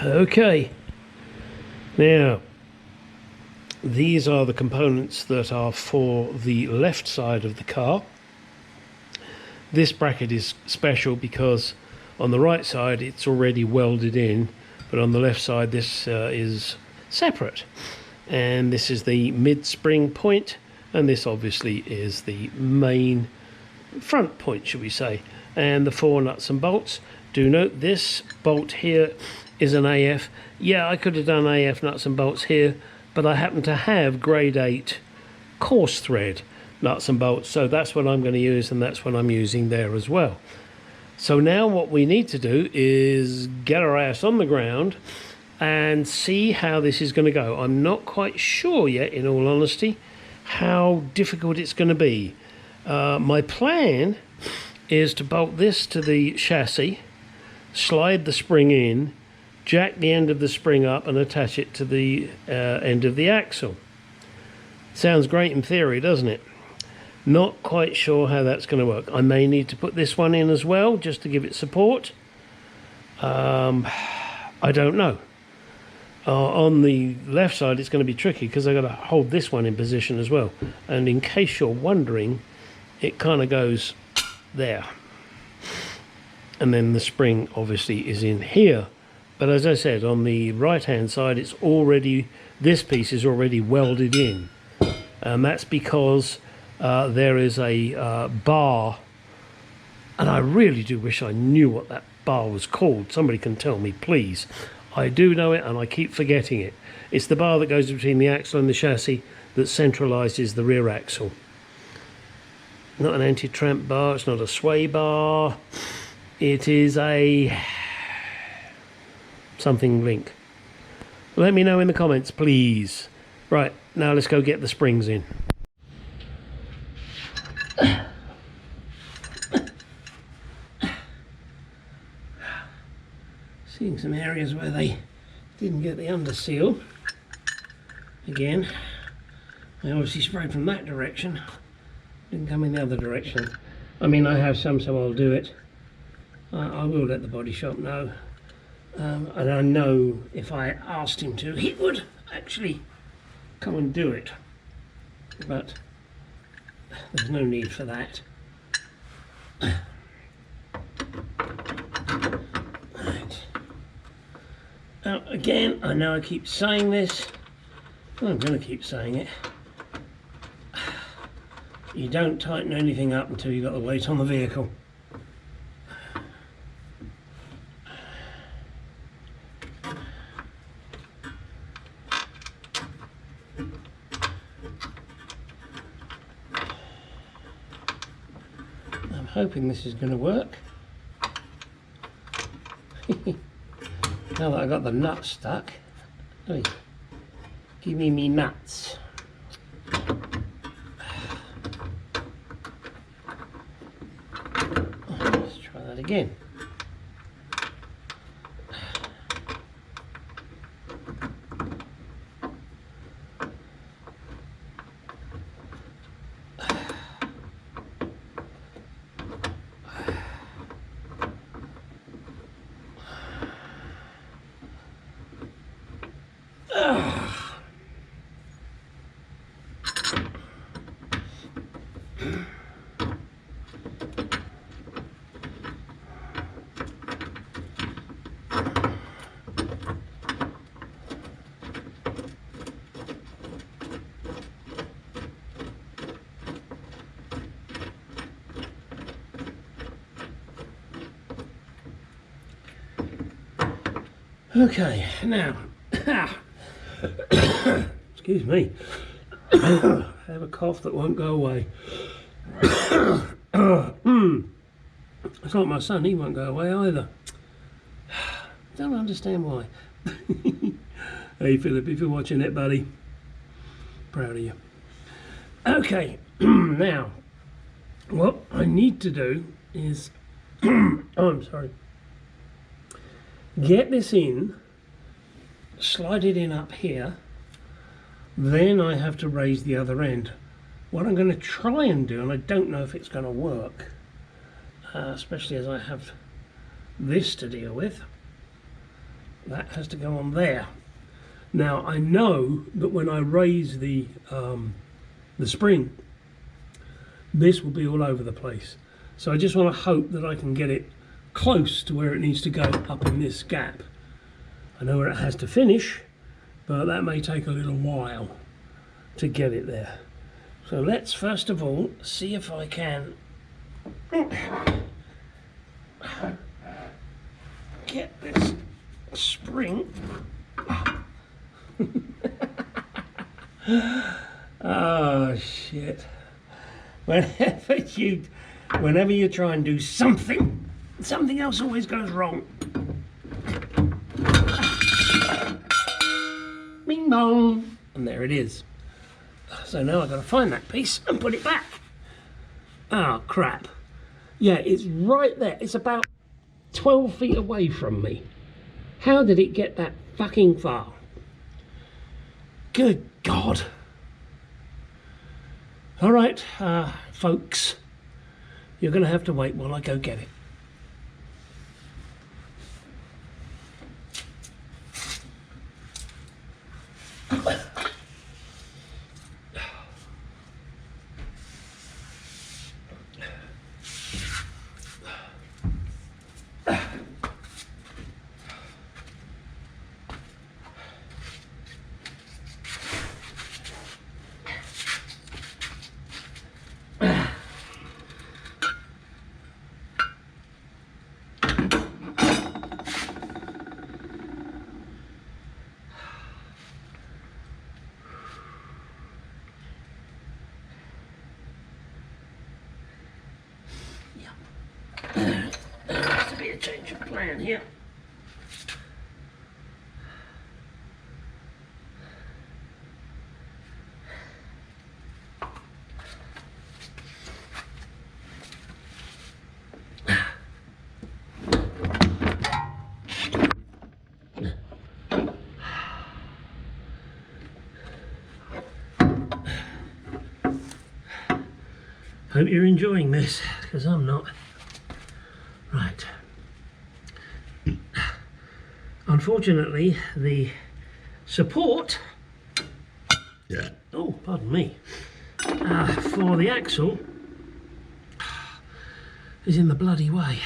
Okay, now these are the components that are for the left side of the car. This bracket is special because on the right side it's already welded in, but on the left side this is separate. And this is the mid-spring point, and this obviously is the main front point, should we say. And the 4 nuts and bolts. Do note this bolt here is an AF. Yeah, I could have done AF nuts and bolts here, but I happen to have grade 8 coarse thread nuts and bolts, so that's what I'm going to use, and that's what I'm using there as well. So now what we need to do is get our ass on the ground and see how this is going to go. I'm not quite sure yet, in all honesty, how difficult it's going to be. My plan is to bolt this to the chassis, slide the spring in, jack the end of the spring up and attach it to the end of the axle. Sounds great in theory, doesn't it? Not quite sure how that's going to work. I may need to put this one in as well, just to give it support. I don't know. On the left side it's going to be tricky because I've got to hold this one in position as well, and in case you're wondering, it kind of goes there, and then the spring obviously is in here. But as I said, on the right hand side it's already, this piece is already welded in, and that's because there is a bar, and I really do wish I knew what that bar was called. Somebody can tell me, please. I do know it and I keep forgetting it. It's the bar that goes between the axle and the chassis that centralises the rear axle. Not an anti-tramp bar, it's not a sway bar. It is a something link. Let me know in the comments, please. Right, now let's go get the springs in. Seeing some areas where they didn't get the under seal. Again, I obviously sprayed from that direction, didn't come in the other direction. I mean, I have some, so I'll do it. I will let the body shop know, and I know if I asked him to, he would actually come and do it, but there's no need for that. Now again, I know I keep saying this, well, I'm going to keep saying it. You don't tighten anything up until you've got the weight on the vehicle. I'm hoping this is going to work. Now that I got the nut stuck, hey, give me nuts. Let's try that again. Okay, now, excuse me, I have a cough that won't go away. It's like my son, he won't go away either. Don't understand why. Hey Philip, if you're watching it, buddy, proud of you. Okay, now, what I need to do is, oh, I'm sorry. Get this in, slide it in up here, then I have to raise the other end. What I'm going to try and do, and I don't know if it's going to work, especially as I have this to deal with, that has to go on there. Now I know that when I raise the spring, this will be all over the place. So I just want to hope that I can get it close to where it needs to go up in this gap. I know where it has to finish, but that may take a little while to get it there. So let's first of all see if I can get this spring. Oh shit. Whenever you try and do something else always goes wrong. Bing bong. And there it is. So now I've got to find that piece and put it back. Oh crap. Yeah, it's right there. It's about 12 feet away from me. How did it get that fucking far? Good God. All right, folks, you're going to have to wait while I go get it. There has to be a change of plan here. Hope you're enjoying this, because I'm not. Right. Unfortunately, the support, oh, pardon me, for the axle is in the bloody way.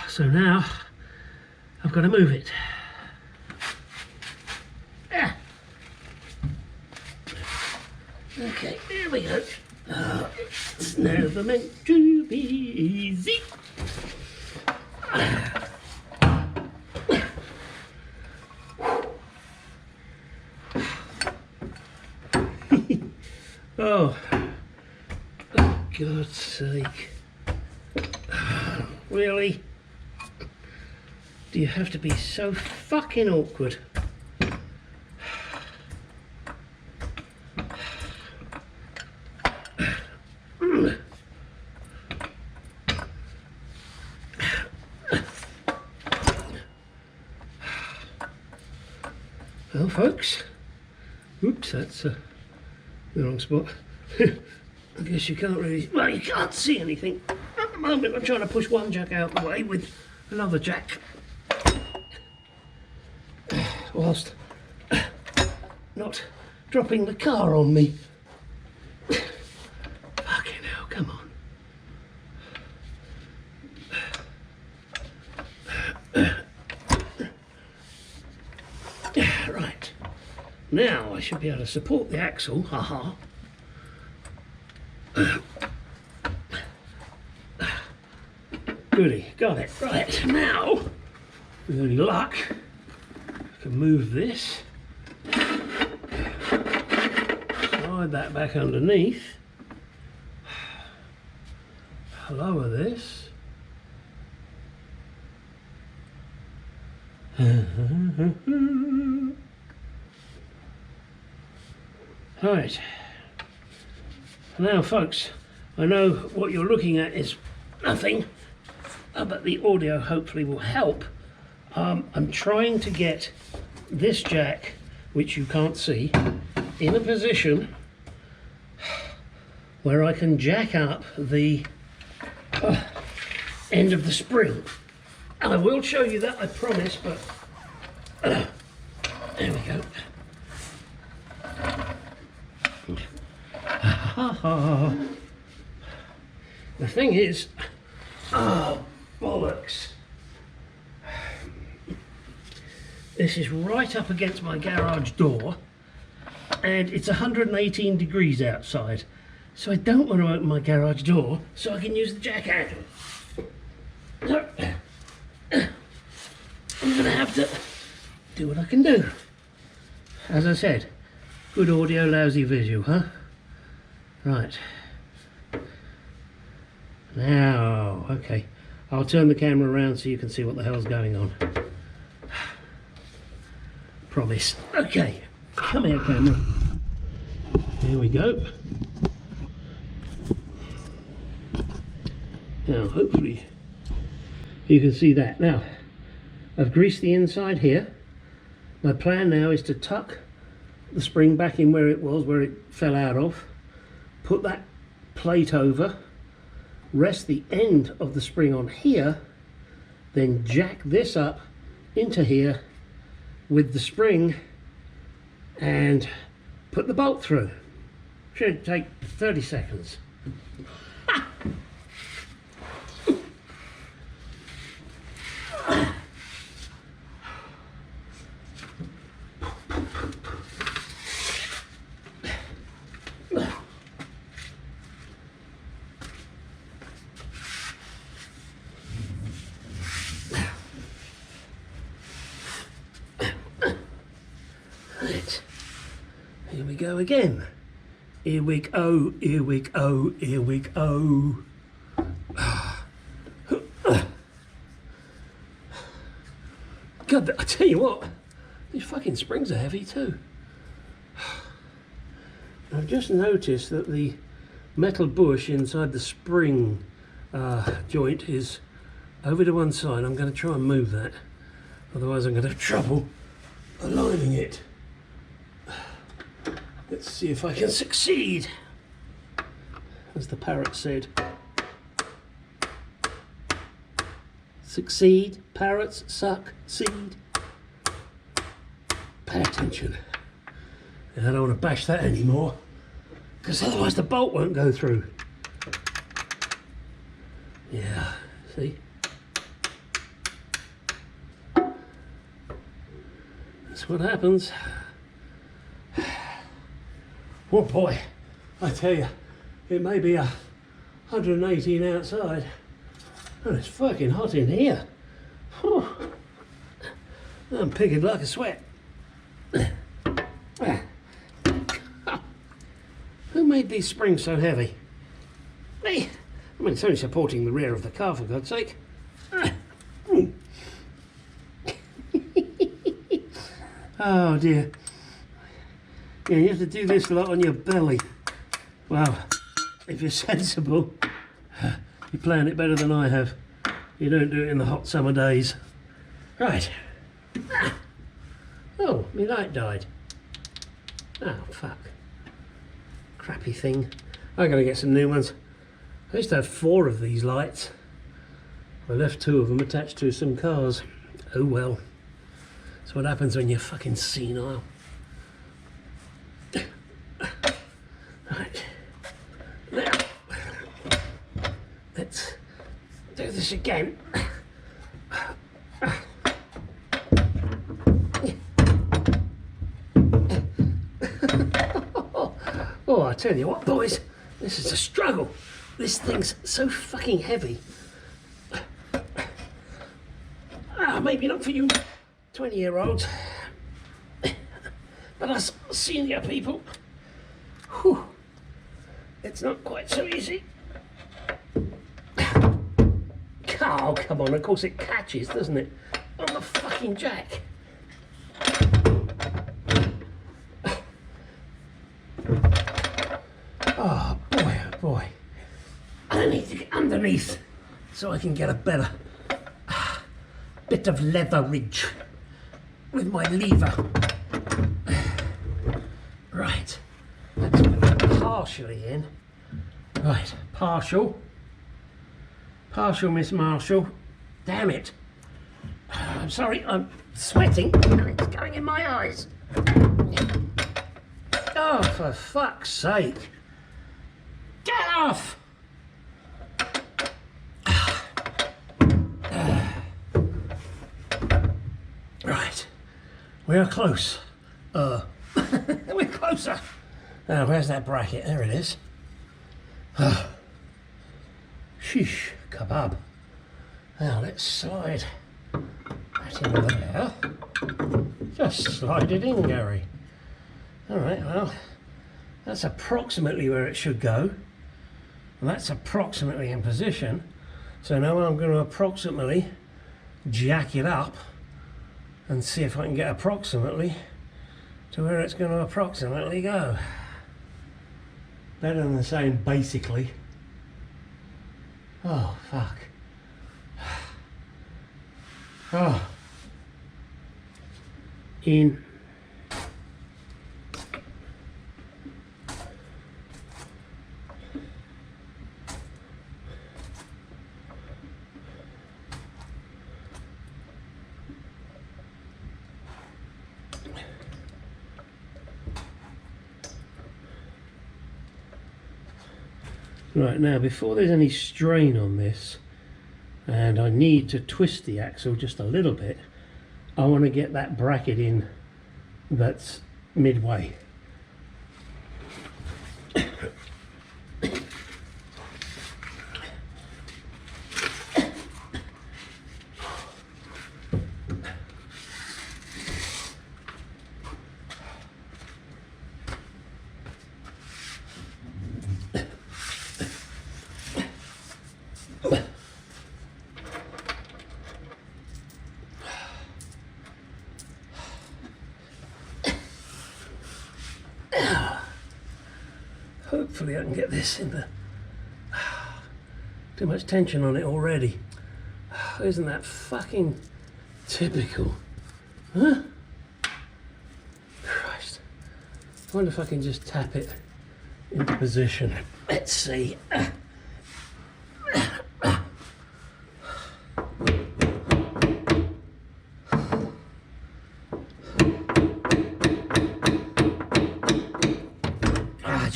So now I've got to move it. Okay, there we go. It's never meant to be easy. Oh, for God's sake. Really? Do you have to be so fucking awkward? Well, folks, oops, that's the wrong spot. I guess you can't really, well, you can't see anything at the moment. I'm trying to push one jack out the way with another jack, whilst not dropping the car on me. Fucking hell, come on. Right, now I should be able to support the axle, haha. Goody, got it. Right, now, with any luck, I can move this, slide that back underneath, lower this, right. Now folks, I know what you're looking at is nothing, but the audio hopefully will help. I'm trying to get this jack, which you can't see, in a position where I can jack up the end of the spring. I will show you that, I promise, but there we go. The thing is, oh, bollocks. This is right up against my garage door, and it's 118 degrees outside. So I don't want to open my garage door so I can use the jack handle. So, I'm going to have to do what I can do. As I said, good audio, lousy visual, huh? Right. Now, okay. I'll turn the camera around so you can see what the hell's going on. Promise. Okay. Come here, camera. Here we go. Now, hopefully you can see that. Now, I've greased the inside here. My plan now is to tuck the spring back in where it was, where it fell out of. Put that plate over. Rest the end of the spring on here. Then jack this up into here with the spring and put the bolt through. Should take 30 seconds. Right, here we go again. Here we go, here we go, here we go. God, I tell you what, these fucking springs are heavy too. I've just noticed that the metal bush inside the spring joint is over to one side. I'm going to try and move that, otherwise I'm going to have trouble aligning it. Let's see if I can succeed, as the parrot said. Succeed, parrots suck seed. Pay attention. I don't want to bash that anymore, because otherwise the bolt won't go through. Yeah, see? That's what happens. Oh boy, I tell you, it may be 118 outside, and it's fucking hot in here. Whew. I'm picking like a sweat. Who made these springs so heavy? Me. I mean, it's only supporting the rear of the car, for God's sake. Oh dear. Yeah, you have to do this a lot on your belly. Well, if you're sensible, you plan it better than I have. You don't do it in the hot summer days. Right. Oh, my light died. Oh, fuck. Crappy thing. I'm going to get some new ones. I used to have 4 of these lights. I left 2 of them attached to some cars. Oh well. That's what happens when you're fucking senile. Right. Now, let's do this again. Oh, I tell you what, boys, this is a struggle. This thing's so fucking heavy. Maybe not for you 20-year-olds, but us senior people, whew, it's not quite so easy. Oh, come on, of course it catches, doesn't it? On the fucking jack. Oh boy, oh boy. I need to get underneath so I can get a better bit of leverage with my lever. Right, let's put that partially in. Right, partial, Miss Marshall. Damn it. I'm sorry, I'm sweating and it's going in my eyes. Oh, for fuck's sake. Get off! Right, we are close. We're closer. Oh, where's that bracket? There it is. Sheesh, kebab. Now let's slide that in there. Just slide it in, Gary. Alright, well, that's approximately where it should go. And that's approximately in position. So now I'm going to approximately jack it up and see if I can get approximately to where it's going to approximately go. Better than saying basically. Oh, fuck. Oh. In. Right, now before there's any strain on this, and I need to twist the axle just a little bit, I want to get that bracket in that's midway. Hopefully I can get this in the... Too much tension on it already. Isn't that fucking typical? Huh? Christ. I wonder if I can just tap it into position. Let's see.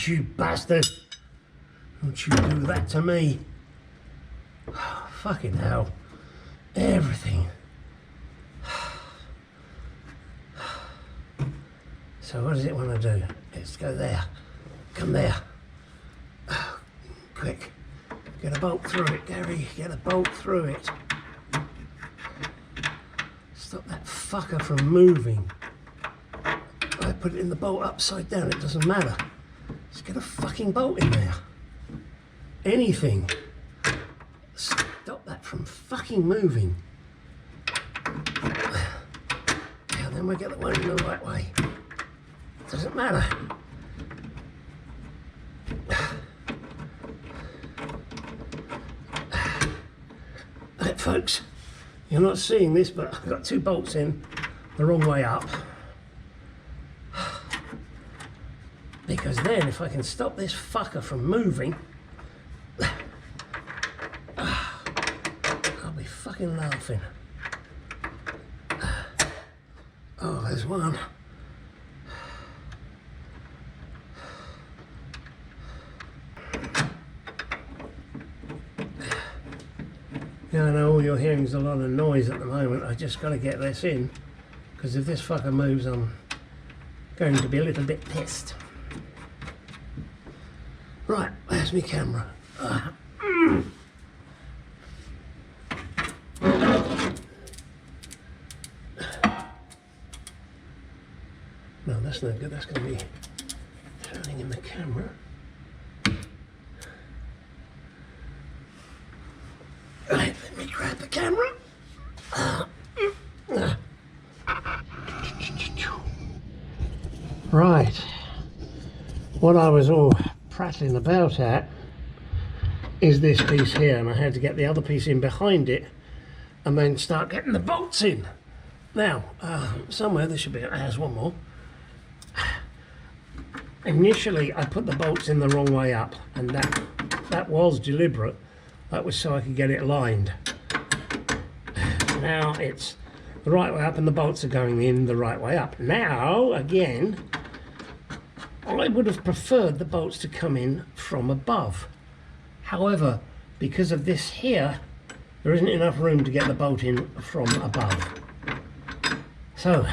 You bastard! Don't you do that to me. Oh, fucking hell. Everything. So what does it want to do? Let's go there. Come there. Oh, quick. Get a bolt through it, Gary. Get a bolt through it. Stop that fucker from moving. I put it in the bolt upside down. It doesn't matter. Just get a fucking bolt in there. Anything. Stop that from fucking moving. Now then we get the one in the right way. Doesn't matter. Right, folks, you're not seeing this, but I've got two bolts in the wrong way up. Because then, if I can stop this fucker from moving, I'll be fucking laughing. Oh, there's one. Yeah, I know all you're hearing is a lot of noise at the moment. I just got to get this in, because if this fucker moves, I'm going to be a little bit pissed. Right, there's my camera. No, that's not good. That's going to be turning in the camera. Right, let me grab the camera. Right. What I was all prattling about at is this piece here, and I had to get the other piece in behind it and then start getting the bolts in. Now, somewhere there should be, there's one more. Initially I put the bolts in the wrong way up, and that was deliberate. That was so I could get it lined. Now it's the right way up and the bolts are going in the right way up. Now, again, I would have preferred the bolts to come in from above. However, because of this here, there isn't enough room to get the bolt in from above. So,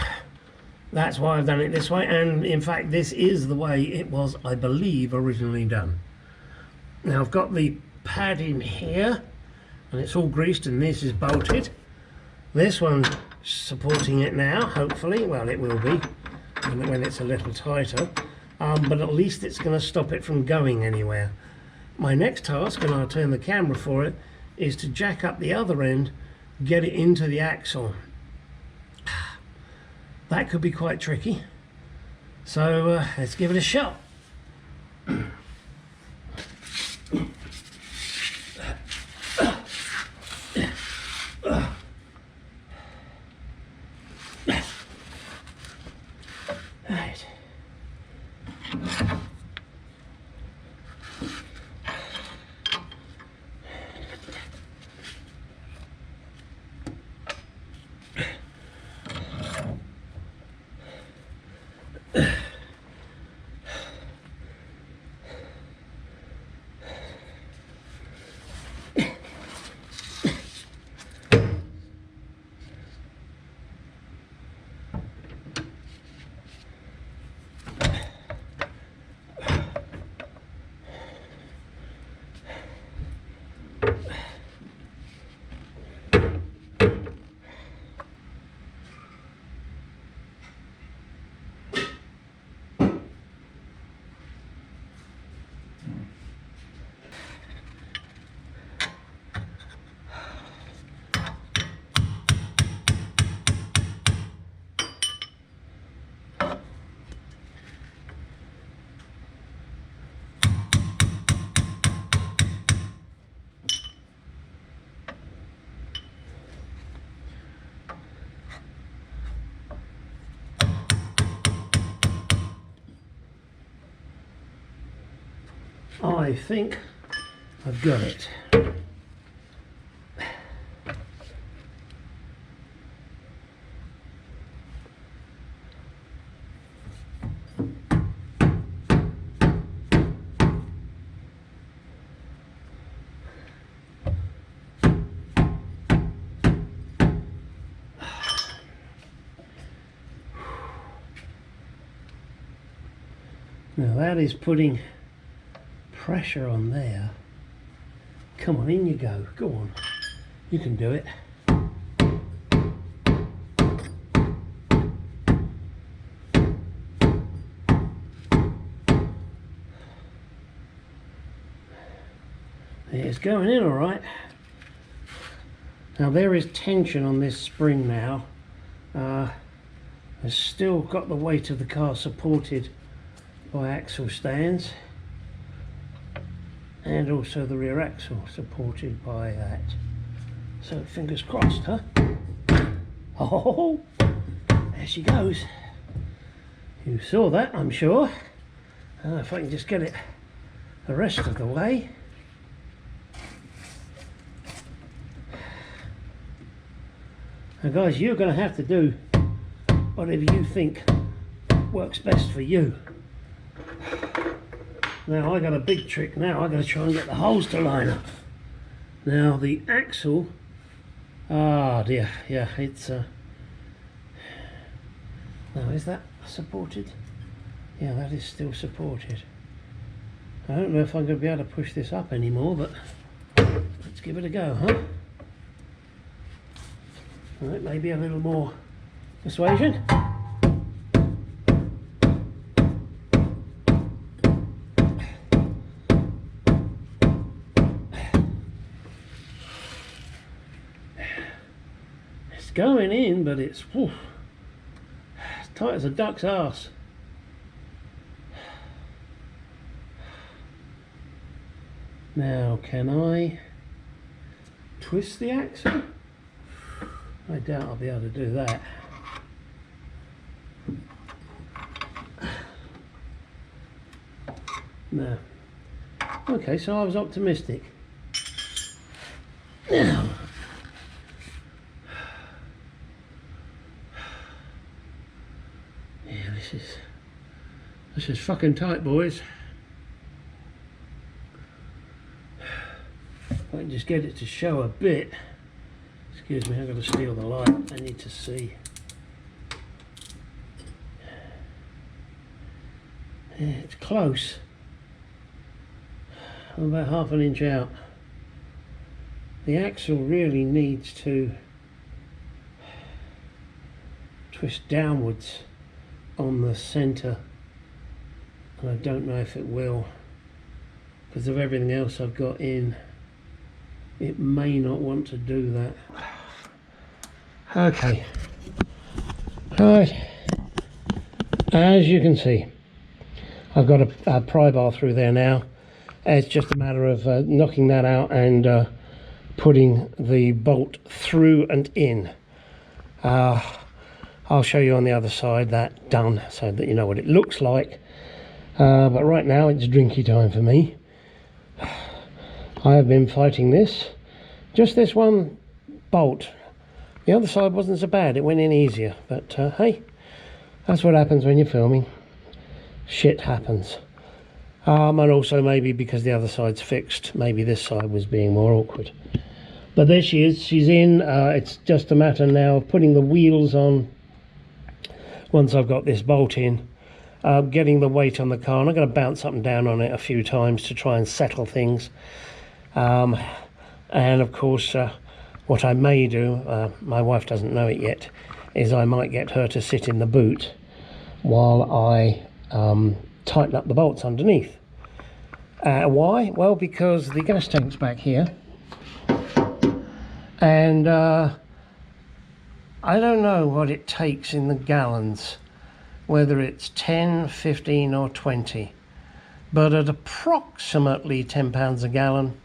that's why I've done it this way, and in fact this is the way it was, I believe, originally done. Now I've got the pad in here, and it's all greased, and this is bolted. This one's supporting it now, hopefully. Well, it will be when it's a little tighter, but at least it's going to stop it from going anywhere. My next task, and I'll turn the camera for it, is to jack up the other end, get it into the axle. That could be quite tricky, so let's give it a shot. Right. I think I've got it. Now that is putting pressure on there. Come on, in you go. Go on. You can do it. It's going in all right. Now there is tension on this spring now. It's still got the weight of the car supported by axle stands, and also the rear axle supported by that. So fingers crossed, huh? Oh, there she goes. You saw that, I'm sure. If I can just get it the rest of the way. Now guys, you're going to have to do whatever you think works best for you. Now I got a big trick now. I got to try and get the holes to line up. Now the axle, ah dear, yeah, it's now is that supported? Yeah, that is still supported. I don't know if I'm going to be able to push this up anymore, but let's give it a go, huh? All right, maybe a little more persuasion. Going in, but it's whew, as tight as a duck's arse. Now, can I twist the axle? I doubt I'll be able to do that. No. Okay, so I was optimistic. Now, this is fucking tight, boys. If I can just get it to show a bit. Excuse me, I've got to steal the light. I need to see. Yeah, it's close. I'm about half an inch out. The axle really needs to twist downwards on the centre, and I don't know if it will because of everything else I've got in. It may not want to do that. Okay, right, as you can see, I've got a pry bar through there now. It's just a matter of knocking that out and putting the bolt through and in. I'll show you on the other side that done so that you know what it looks like. But right now it's drinky time for me. I have been fighting this. Just this one bolt. The other side wasn't so bad, it went in easier. But hey, that's what happens when you're filming. Shit happens. And also maybe because the other side's fixed, maybe this side was being more awkward. But there she is, she's in. It's just a matter now of putting the wheels on. Once I've got this bolt in, getting the weight on the car, and I'm going to bounce up and down on it a few times to try and settle things. And of course, what I may do, my wife doesn't know it yet, is I might get her to sit in the boot while I tighten up the bolts underneath. Why? Well, because the gas tank's back here, and I don't know what it takes in the gallons, whether it's 10, 15 or 20, but at approximately £10 a gallon.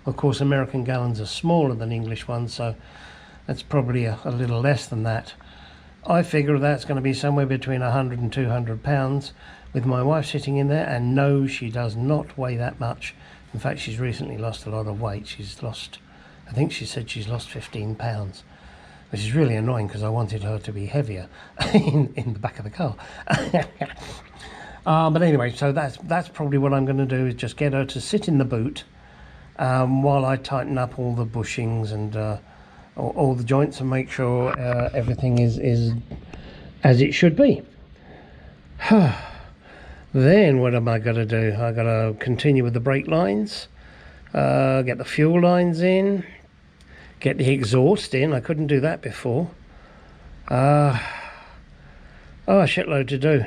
Of course, American gallons are smaller than English ones, so that's probably a little less than that. I figure that's going to be somewhere between 100 and 200 pounds with my wife sitting in there, and no, she does not weigh that much. In fact, she's recently lost a lot of weight. She's lost, I think she said she's lost 15 pounds, which is really annoying because I wanted her to be heavier in the back of the car. But anyway, so that's probably what I'm going to do, is just get her to sit in the boot while I tighten up all the bushings and all the joints and make sure everything is as it should be. Then what am I going to do? I got to continue with the brake lines, get the fuel lines in, get the exhaust in. I couldn't do that before. A shitload to do.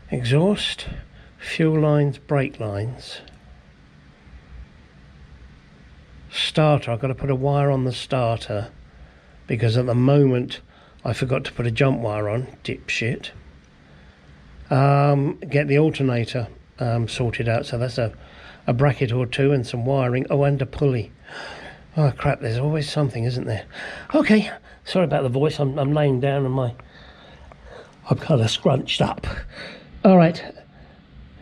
Exhaust, fuel lines, brake lines. Starter, I've got to put a wire on the starter because at the moment I forgot to put a jump wire on, dipshit. Get the alternator sorted out, so that's a bracket or two and some wiring. Oh, and a pulley. Oh crap, there's always something, isn't there? Okay, sorry about the voice, I'm laying down and I'm kind of scrunched up. Alright,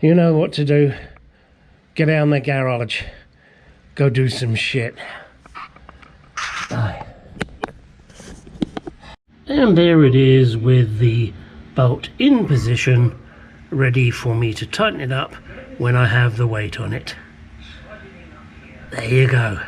you know what to do. Get out in the garage, go do some shit. Bye. And there it is with the bolt in position, ready for me to tighten it up when I have the weight on it. There you go.